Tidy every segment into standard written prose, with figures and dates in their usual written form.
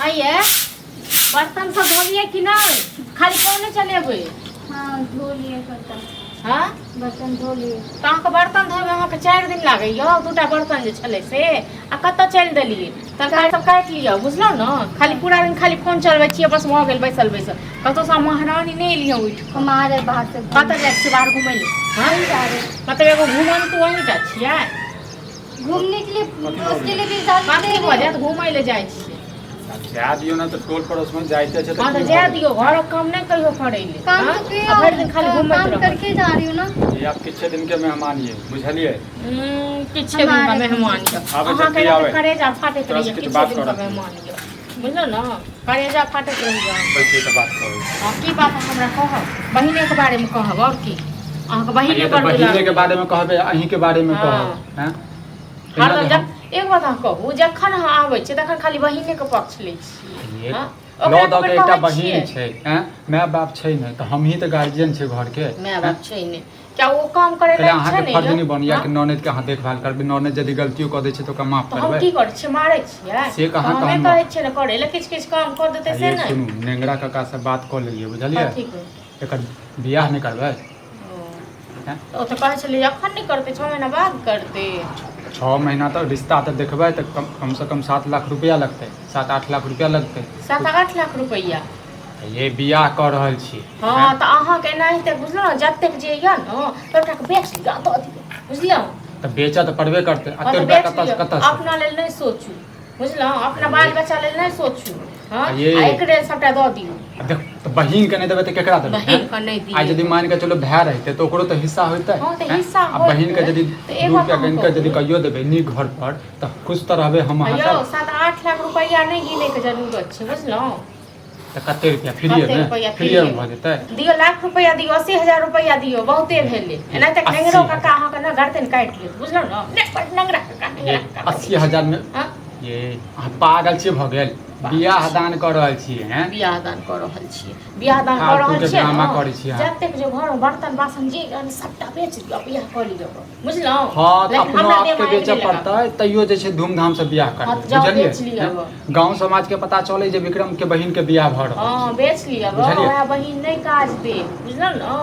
आइए बर्तन सब धो लिए कि नहीं? खाली कौन चलेबे? हाँ धो लिए बर्तन। हाँ बर्तन धो लिए। तो अहाँके बर्तन धोए में अहाँके 4 दिन लागैया। 2टा बर्तन जे छलै से आ कतऽ चलि देलियै? तरकारी सब काटि लिअ, बुझलौ ने? खाली पूरा दिन खाली फोन चलबै छियै, बस भऽ गेल बैसल बैसल। कतौ सँ महारानी नहि एलियै उठि कऽ। हमारे बाहर से कतऽ जाइ छियै बाहर घुमै ले? हाँ मतलब एगो घुमन तू वहीं टा छियै? घूमने के लिए उसके लिए भी कथी भऽ जायत? घुमै ले जाइ छियै। जा दियो ना तो टोल पड़ोस में जाइते छै हाँ तो जा दियो, घरक काम नहीं कहियो करैले। काम तो किया, अब भरि दिन खाली घुमैत काम रहब। करके जा रही हूँ ना। ये आप किछे दिन के मेहमान ये बुझलिए। किछे दिन का मेहमान ये। आबे अहाँ जल्दी के आबे। करेजा फाटैत रहिए, किछु किछे बात दिन का करब। मेहमान ये। बुझलो ना? करेजा फाटैत रहिए। बैठे के बात करू। हां की बात हमरा कहब? बहिने के बारे में कहब और की? अहाँ के बहिने ये पर तो बहिने के बारे में कहबे, अहीं के बारे में कहब, हैं? हरदम जब एक बात अहाँ कहू, जखन अहाँ आबै छियै तखन खाली बहिने के पक्ष लै छियै। हाँ? लो ओकरा द पर के एकटा कहै बहिन छियै। छै, हैं? माय बाप छै नै त हम ही त गार्जियन छै घर के। माय बाप छै ने। क्या वो काम करे पहले लायक अहाँ छै के ने? फर्ज नहीं बनैया हाँ? कि ननद के अहाँ देखभाल करबे। ननद यदि गलतियों क दै छै त ओकरा माफ तो हम करबे। की करै छियै? मारै छियै? से कहाँ हमे कहम। कहै छियै ने करे ले, किछ किछ काम कर देतै से ये नहीं। सुनू, नेंगरा काका से बात क लेलिए बुझलिए। ठीक है। एकर बियाह नहीं करबे, हैं? तो तो कहै छलिए अखन नहीं करते, 6 महीना बाद करते। 6 महीना तो रिश्ता तो देखबे तो कम से कम 7 लाख रुपया लगते, 7-8 लाख रुपया लगते। 7-8 लाख रुपया। ये बियाह कर रहल छी। हाँ तो अहाँ के एनाहिते बुझलो ना, जतेक जे यऽ न सबटा के बेच लिअ, दऽ दियौ, बुझलौ? तो बेचा तो पड़बे करते। हाँ अते तो रुपया बेच कतऽ लिअ, कतऽ से? अपना लेल नहीं सोचू, बुझलौ? अपना बाल बच्चा लेल नहीं सोचू। हाँ ये- आ एकरे सबटा दऽ दियौ। देख तो बहिन के नहीं देबे तो केकरा देबे? बहिन के नहीं दियौ। आ यदि मान के चलो भाई रहते तो ओकरो तो हिस्सा होते। हाँ तो हिस्सा आ बहिन के होइते। यदि तो एक 2 बात रुपया हम गिन के यदि कहू। कहियो देबे नी घर पर तो खुश तो रहबे हम अहाँ यौ सब। 7-8 लाख रुपया नहीं गिने के जरूरत छै, बुझलौ? तो कते रुपया फ्री कते है रुपया फ्री फ्रीए में भ जेतै। दियौ, लाख रुपया दियौ, 80,000 रुपया दियौ, बहुते भेलै। एना तक 80,000 नेंगरो काका अहाँ के ना गर्दन काटि लेत, बुझलौ ना? नेंगरा काका, ये नेंगरा काका। 80,000 में हाँ? ये अहाँ पागल छियै भ गेल। बियाह दान कर रहल छियै, हैं? बियाह दान कऽ रहल छियै, बियाह दान कऽ फालतू रहल के छियै ड्रामा ने, करै छियै अहाँ। जतेक जो घर में बर्तन बासन जे रहल सबटा बेच दियौ, बियाह कऽ लियौ, बुझलौ? हाँ तो लेकिन अपनो हमरा आप देह के में बेचऽ आगि नहि पड़तै, तैयो जे छै धूमधाम से बियाह हाँ, करबै, तो जाओ बुझलिए? बेच लिअ। हैं? गाँव समाज के पता चले जे विक्रम के बहिन के बियाह भ रहल हाँ छै। बेच लिअ, बुझलियै? वएह बहिन नहीं काज दे, बुझलौ ना?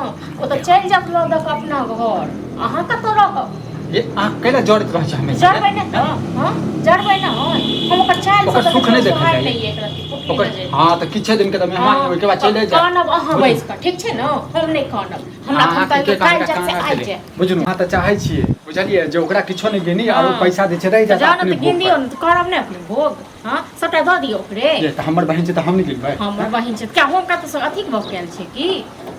ओ तो चलि जात लऽ दऽ कऽ अपना घर, अहाँ कतऽ रहब? ये अहाँ कैला जड़त रहै छै हमेशा? जरबै ने तो, हाँ जरबै ना हम ओकर चालि ओकर सुख नहीं देखल सोहारि जाइए। लइए एकरा की ओकर पुट्ठी हाँ तो किछे दिन के तो मेहमान हाँ, ओके बाद चले जा। कानब अहाँ बैस कऽ, ठीक छै ने? हम नहीं कानब, हमरा अहाँ कहता के है काल्हि जात से आइ जाए। बुझलु अहाँ तो चाहै छियै, बुझलिए? जे ओकरा किछो नहीं गिनी और हाँ। पैसा दे छै रह जात जानो अपने तो गिन दियौ ने, तो करब ने अपने भोग। हाँ सबटा दऽ दियौ ओकरे। ये तो हमर बहिन छै तो हम नहीं गिनबै। हमर बहिन छै क्या हम कतऽ से अथी भऽ गेल छै की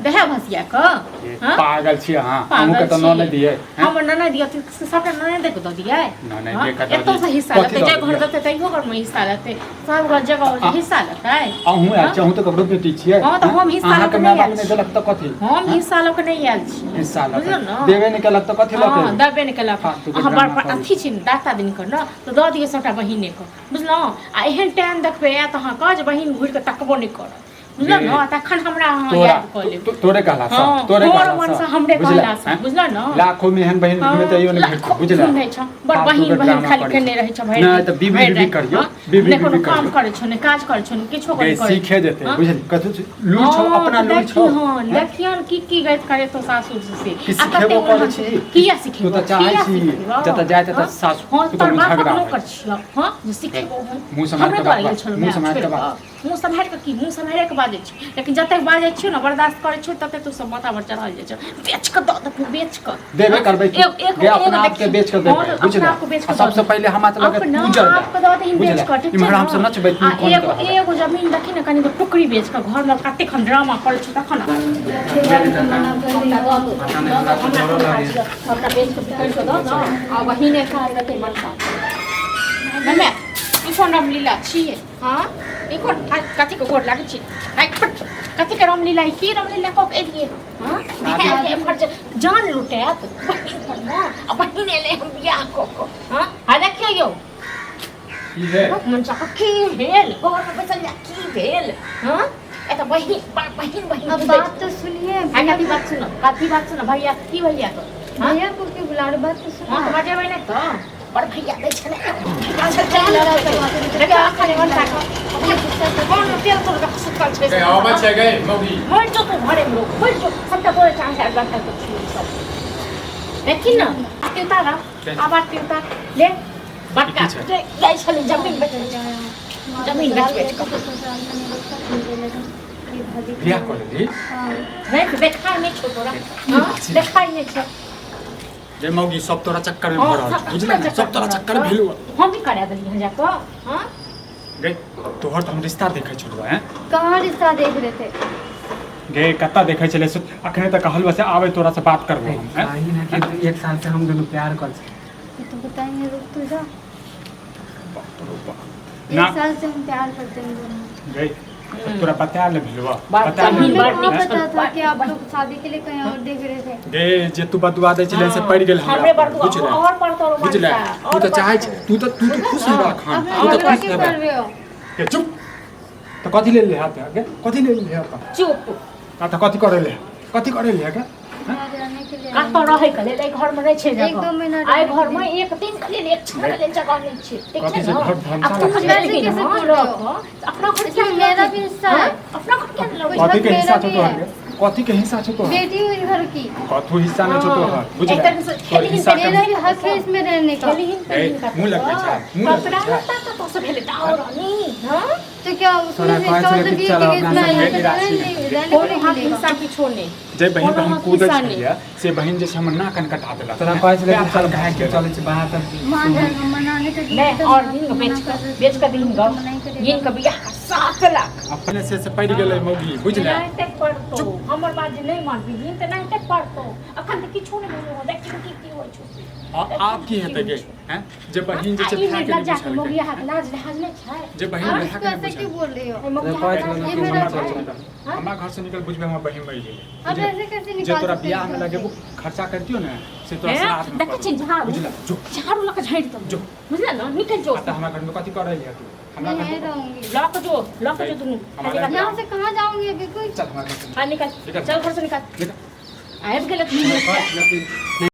देह भसिया कऽ? हाँ पागल छी अहाँ, पागल हमहू के तो छियै। न दिए। हमर ननद दिया सबटा ननद के दऽ दियै। ननद हाँ? के कतऽ एतौ से दियै? हिस्सा कथी लेतै, जे दऽ घर दियै? देतै तैयो घर में हिस्सा लेतै, सब घर जगह हिस्सा लेतै। अहूँ हाँ? आ चाहू तो ककरो बेटी छियै। हाँ, तो हम हिस्सा अहाँ लऽ के के माय नहीं बाप आयल ने छी। देलक तो कथी? हम हिस्सा लऽ के नहीं आयल छी, हिस्सा लऽ बुझलौ ना? देबे नहीं केलक तो कथी लऽ हाँ के? देबे नहीं केलक। फालतू के अहाँ ड्रामा बड़ करै अथी छी दाता दिन कर न, तो दऽ दियौ सबटा बहिने के, बुझलौ? आ एहन टाइम देखबै आयत अहाँ के जे बहिन घुरि के तकबो नहीं करत, बुझलौ ना? तखन हमरा अहाँ तोरा याद कऽ लेब। तोरे कहला सा, हाँ, तोरे तोर कहला मन सा। से हमरे बुझला? कहला से, हैं? बुझलौ ना? लाखों में एहन बहिन घुमे तैयो नहीं भेटत, बुझला? नहीं छ बड़ फालतू बहिन के बहिन ड्रामा खाली करै केने छै। रहै छ भरि नहीं तो बीबी बीबी करियो, बीबी ने बीबी कोनो काम करियो। करै छ ने काज करै छ ने किछो गै करै सीखे जेते, हाँ? बुझली? कथु लूर छौ, हाँ, अपना तो लूर छौ। हाँ, देखियन की गैत करे तो सासुर से कि आ सिखेबो कते करै उन्हन छी? किया सिखेबो? तू तऽ चाहै किया छी, सिखेबो? जतऽ जाए ततऽ हाँ? सासु- हाँ, तू तोर तऽ बात झगड़ा अपनो होइ। कर छियो, हाँ जे सिखेबो हम मुँह सम्हारि हमरे कऽ द्वारा बात गेल छलौ मुँह माय, सम्हारि कऽ छोड़ि बात। कऽ। मुँह सम्हारि कऽ की मुँह सम्हारि कऽ बाजै छी, लेकिन जते बाजै छियो ना बर्दाश्त करै छियो तते तू सब माथा पर चढ़ल जाइ छ, बेच कऽ दऽ दे, बेच कऽ देबे करबै कि? गे अपना आप के बेच कर देबै, बुझला? आ सबसे पहले हम आत लगे अपना पूजल बा। आपके दऽ दही बेच बुझला? कऽ, ठीक छै इम्हर ना? हमसे नचबै तू आ कोन एगो तरह? एगो जमीन देखी ना कनी टुकड़ी बेच कऽ घर में कते खन ड्रामा करै छ तखन सबटा बेच कऽ बिकै कऽ दऽ दऽ आ बहिने खाए देतै बड़का मम्मी ई कोन रामलीला छियै? हाँ ई कोन कथी के गोर लागै छी? कथी के रामलीला की रामलीला कऽ के एलियै? हाँ एम्हर जान लुटायत बहिन पर ना आ बहिन एलै हम बियाह कऽ कऽ। हाँ आ देखियौ यौ की है? मनसा की भेल घर में बैसल या की भेल? हाँ एतऽ बहिन बहिन बहिन अब बात तो सुनिए। कथी बात सुनो भैया की भैया तो भैया को क्यों बुला रहे? बात तो सुनो। हाँ तो बजेबै नहीं तो बड़ भैया दै छै ने अच्छा चल देखियौ खाली मन ताको तेल तो का सुतल छे गए आवाज छे गए मौगी मर जो तो भरे में मर जो सबटा बोले चाहे है बात तो छू सब देखी ना तीता ना आवाज तीता ले बात का ले चली जमीन बेच जमीन बेच का बियाह कर ली नहीं देखा नहीं छोटोरा हां देखा नहीं छ जे मौगी सब तोरा चक्कर में पड़ रहा बुझले ना सब तोरा चक्कर में भेलु हम भी करा देली हन जाको हां गए तोहर तो हम रिश्ता देखे छुड़वा हैं कहाँ रिश्ता देख रहे थे? गए कत्ता देखे चले अखने तक कहल वैसे आवे तोरा से बात करबो हम हैं नहीं ना कि 1 साल से हम दोनों प्यार कर ये तो बताएंगे रुक तो जा। ना 1 साल से हम प्यार करते हैं दोनों। गए तोरा बता ले भेलवा बात बता जमीन ले बात हमें कहाँ पता था कि आप लोग शादी के लिए कहीं और देख रहे थे? गए जे तू बतवा दे चले से पड़ गेल हमरे हमरा बड़ बुझले और पड़ तो बुझले तू तो चाहे तू तो खुश रह खान अब तू तो झगड़ा खुश क्यों रह कर रहे हो? के चुप तो कथि ले ले हाथ आगे कथि ले ले हाथ चुप आ तो कथि करे ले के यहाँ रहने के लिए का तो रहे कले ले घर में रहे छे जगह 1-2 महीना आए घर में एक दिन के लिए एक छन ले जगह नहीं छे ठीक कथि है से ना घर धर्मशाला अब है? कैसे कैसे कैसे बोल रहे हो? अपना घर इसमें मेरा भी हिस्सा है। अपना घर क्या लगे कुछ कथि के मेरा हिस्सा भी छो तो है। कथि के हिस्सा छो तो बेटी हुई घर की, कथु हिस्सा में छो तो बुझले एक तरह से तोर खेली हिस्सा खेली मेरा भी हक है इसमें रहने का। खेली मुंह लग गया छा मुंह लग कपड़ा गया लता तो सब हेले दाव रानी हां तो क्या उसमें थोड़ा से पाँच इसका मिनट मतलब ये चलो कि अपना इसमें संग यहाँ पे राशि रहने के कोई लिए हाथ मिलेगा। हिस्सा की छोड़ने जे बहिन कोनो हम हाथ कूदे हिस्सा छलिए से बहिन जे से हम ना कन कटा देला तोरा कहे चले कि चल कहे कि चले से बाहर तक मान जाएगा, मनाने का दिन नहीं तो और मना दिन कर- बेच कर दिन गो मना ही करेगा। दिन का बियाह 7 लाख अपने से पड़ गेलै मौगी बुझले नहीं तक पड़तो हमर बात जे नहीं मानबी दिन त नहीं तक पड़तो अखन त किछु नहीं भेलो देख की होय छै आप की हेतै गे हैं जे बहिन जे छै ई भाग लज्जा के के मोगिया हाथ लाज लिहाज नहीं छै जे बहिन आप भाग इसको ऐसे के क्यों बोल रहे हो? हमरा मेरा घर से है। निकल हमरा घर से निकल बुझबे हमर बहिन मर गेलै अब ऐसे कैसे जे निकाल तोरा सकते बियाह हैं में घर लगे से? वो खर्चा करतियो ने से तोरा साथ में देख छी झाड़ू बुझला जो झाड़ू लक झाड़ दो जो। बुझला ना निकल जो आता हमरा घर में कथि करे ले तू हमरा मैं घर यहीं में रहूंगी। लॉक जो तुम हमारा यहाँ से कहाँ जाऊंगी अभी कोई? चल हमरा घर से हां निकल चल घर से निकल निकल आयब गेलक